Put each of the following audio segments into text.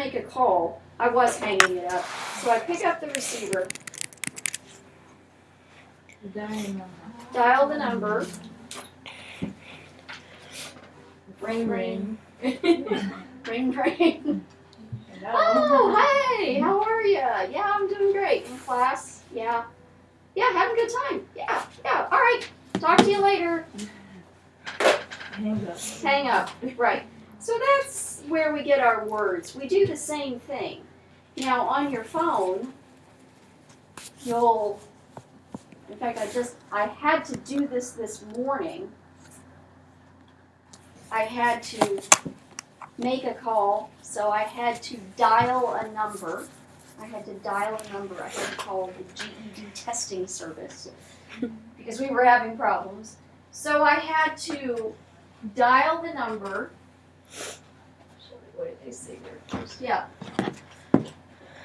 make a call. I was hanging it up. So I pick up the receiver, dial the number, ring, ring, ring, ring. Oh, hey, how are you? Yeah, I'm doing great. In class? Yeah. Yeah, having a good time. Yeah, all right. Talk to you later. Hang up. Right. So that's where we get our words. We do the same thing. Now, on your phone, in fact, I had to do this morning. I had to make a call, so I had to dial a number. I had to call the GED testing service because we were having problems. So I had to dial the number. What did they say there first? Yeah.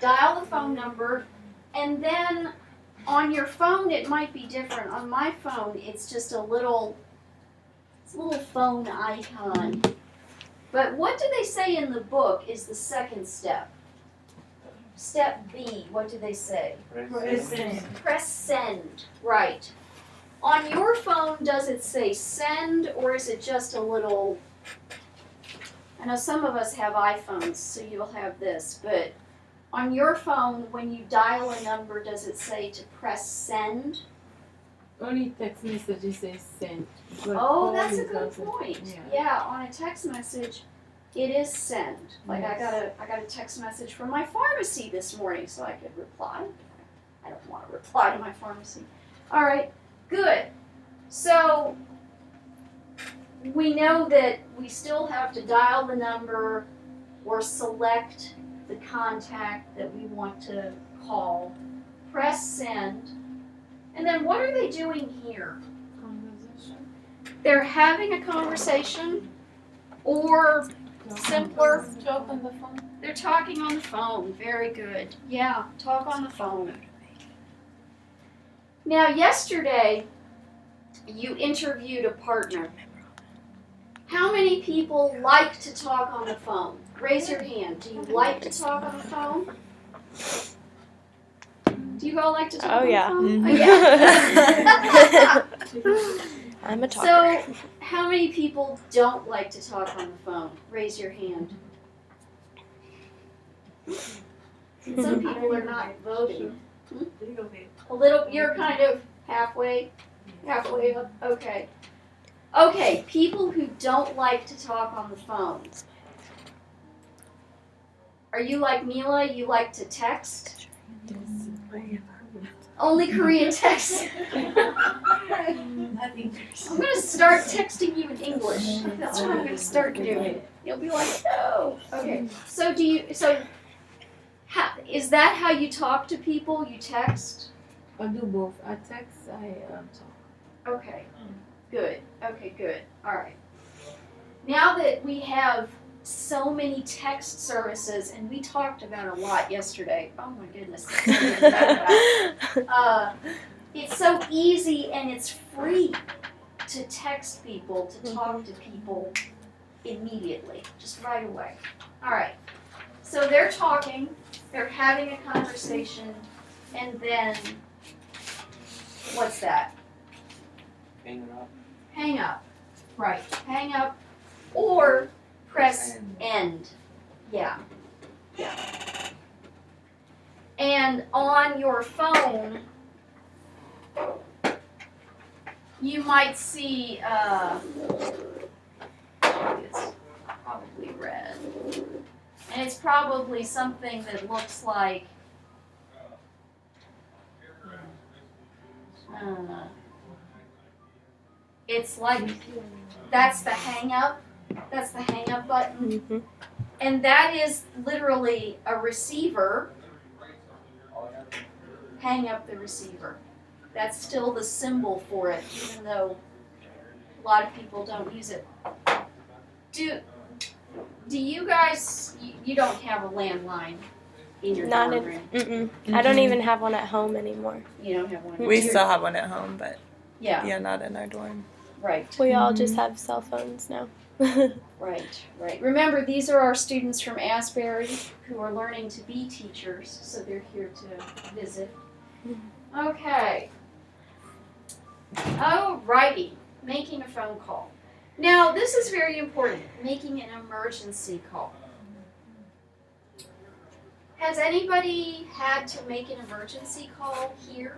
Dial the phone number, and then on your phone it might be different. On my phone, it's just a little phone icon. But what do they say in the book is the second step? Step B, what do they say? Press send. Press send, right. On your phone, does it say send, or is it just a little, I know some of us have iPhones, so you'll have this, but on your phone, when you dial a number, does it say to press send? Only text messages say send. Oh, that's a good point. Yeah, on a text message, it is send. Like Yes. I got a text message from my pharmacy this morning, so I could reply. I don't want to reply to my pharmacy. All right, good. So we know that we still have to dial the number or select the contact that we want to call, press send, and then what are they doing here? Conversation. They're having a conversation, or simpler, Talk on the phone. they're talking on the phone. Very good. Yeah, talk on the phone. Now, yesterday, you interviewed a partner. How many people like to talk on the phone? Raise your hand. Do you like to talk on the phone? Do you all like to talk on the phone? Mm-hmm. Oh, yeah. I'm a talker. So, how many people don't like to talk on the phone? Raise your hand. Some people are not voting. A little, you're kind of halfway up. Okay. Okay, people who don't like to talk on the phone. Are you like Mila? You like to text? Only Korean text. I'm going to start texting you in English. That's what I'm going to start doing. You'll be like, no. Okay. So is that how you talk to people? You text? I do both. I text, I talk. Okay. Good. Okay, good. All right. Now that we have so many text services, and we talked about a lot yesterday. Oh my goodness. It's so easy and it's free to text people, to talk to people immediately, just right away. All right. So they're talking, they're having a conversation, and then what's that? Hang up. Hang up. Right. Hang up or press end. Yeah. And on your phone, you might see, it's probably red. And it's probably something that looks like, it's like, that's the hang up. That's the hang up button. Mm-hmm. And that is literally a receiver. Hang up the receiver. That's still the symbol for it, even though a lot of people don't use it. Do you guys, you don't have a landline in your Not dorm in, room? mm-mm. I don't even have one at home anymore. You don't have one? We still have one at home, but Yeah, not in our dorm. right. We all just have cell phones now. Right, right. Remember, these are our students from Asbury who are learning to be teachers, so they're here to visit. Okay. Alrighty, making a phone call. Now, this is very important, making an emergency call. Has anybody had to make an emergency call here?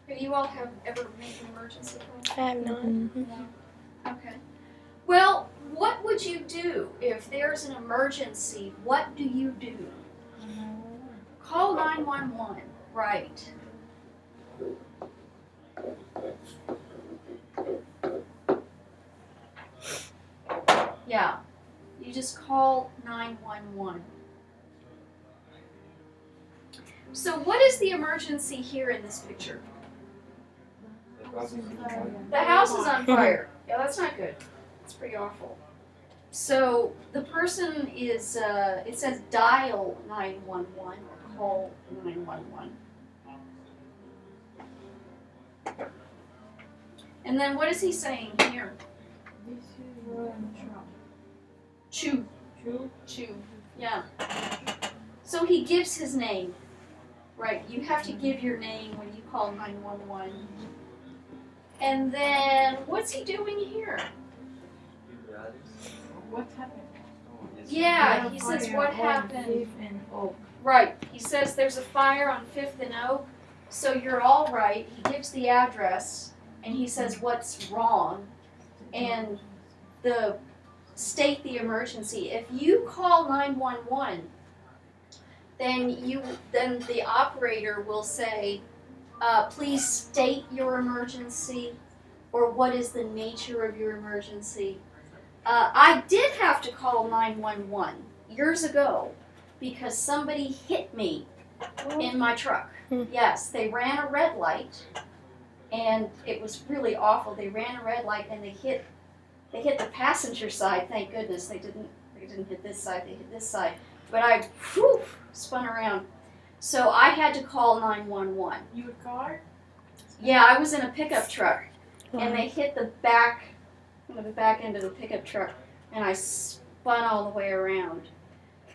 Have you all ever made an emergency call? I have not. Okay. Well, what would you do if there's an emergency? What do you do? Call 911. Right. Yeah. You just call 911. So what is the emergency here in this picture? The house is on fire. Yeah, that's not good. That's pretty awful. So the person is, it says dial 911 or call 911. And then what is he saying here? This is truck. Chew. True. Chew. Yeah. So he gives his name. Right. You have to give your name when you call 911. And then what's he doing here? What happened? Yeah, he says what happened. Fifth and Oak. Right. He says there's a fire on 5th and Oak. So you're all right. He gives the address and he says what's wrong and state the emergency. If you call 911, then the operator will say, please state your emergency or what is the nature of your emergency. I did have to call 911 years ago because somebody hit me in my truck. Yes, they ran a red light and it was really awful. They ran a red light and they hit the passenger side. Thank goodness they didn't hit this side, they hit this side. But I spun around. So I had to call 911. Your car? Yeah, I was in a pickup truck and they hit the back end of the pickup truck and I spun all the way around.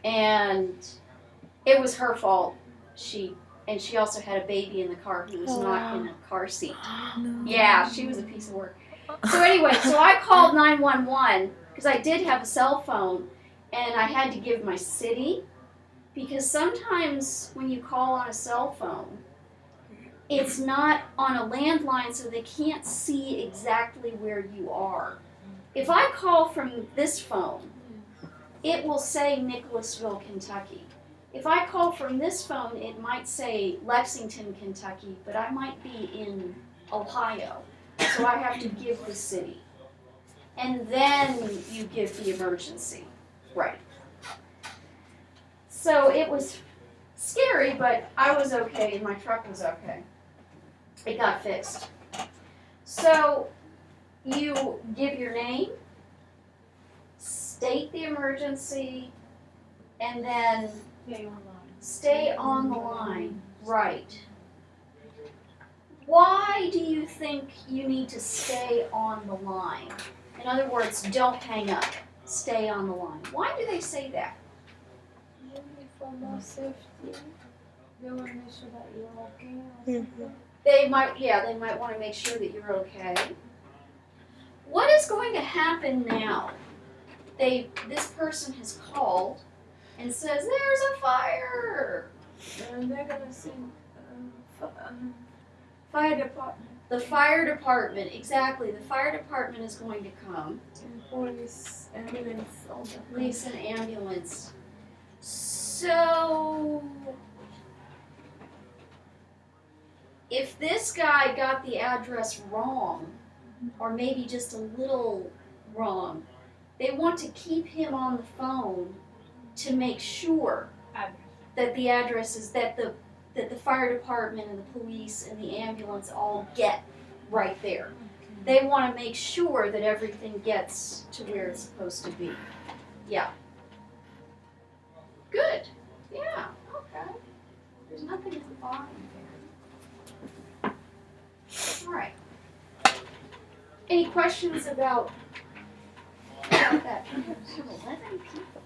And it was her fault. She also had a baby in the car who was not in a car seat. Yeah, she was a piece of work. So anyway, so I called 911 because I did have a cell phone and I had to give my city because sometimes when you call on a cell phone, it's not on a landline so they can't see exactly where you are. If I call from this phone, it will say Nicholasville, Kentucky. If I call from this phone, it might say Lexington, Kentucky, but I might be in Ohio. So I have to give the city. And then you give the emergency. Right. So it was scary, but I was okay and my truck was okay. It got fixed. So you give your name, state the emergency, and then stay on the line. Right. Why do you think you need to stay on the line? In other words, don't hang up. Stay on the line. Why do they say that? Maybe for more safety. They want to make sure that you're okay or something. They might want to make sure that you're okay. What is going to happen now? This person has called and says, there's a fire. And they're gonna send fire department The fire department, exactly. The fire department is going to come. and police, ambulance, all that. Police and ambulance. So, if this guy got the address wrong, or maybe just a little wrong, they want to keep him on the phone to make sure that the address is that the fire department and the police and the ambulance all get right there. They want to make sure that everything gets to where it's supposed to be. Yeah. Good. Yeah. Okay. There's nothing at the bottom there. All right. Any questions about that? We have 11 people.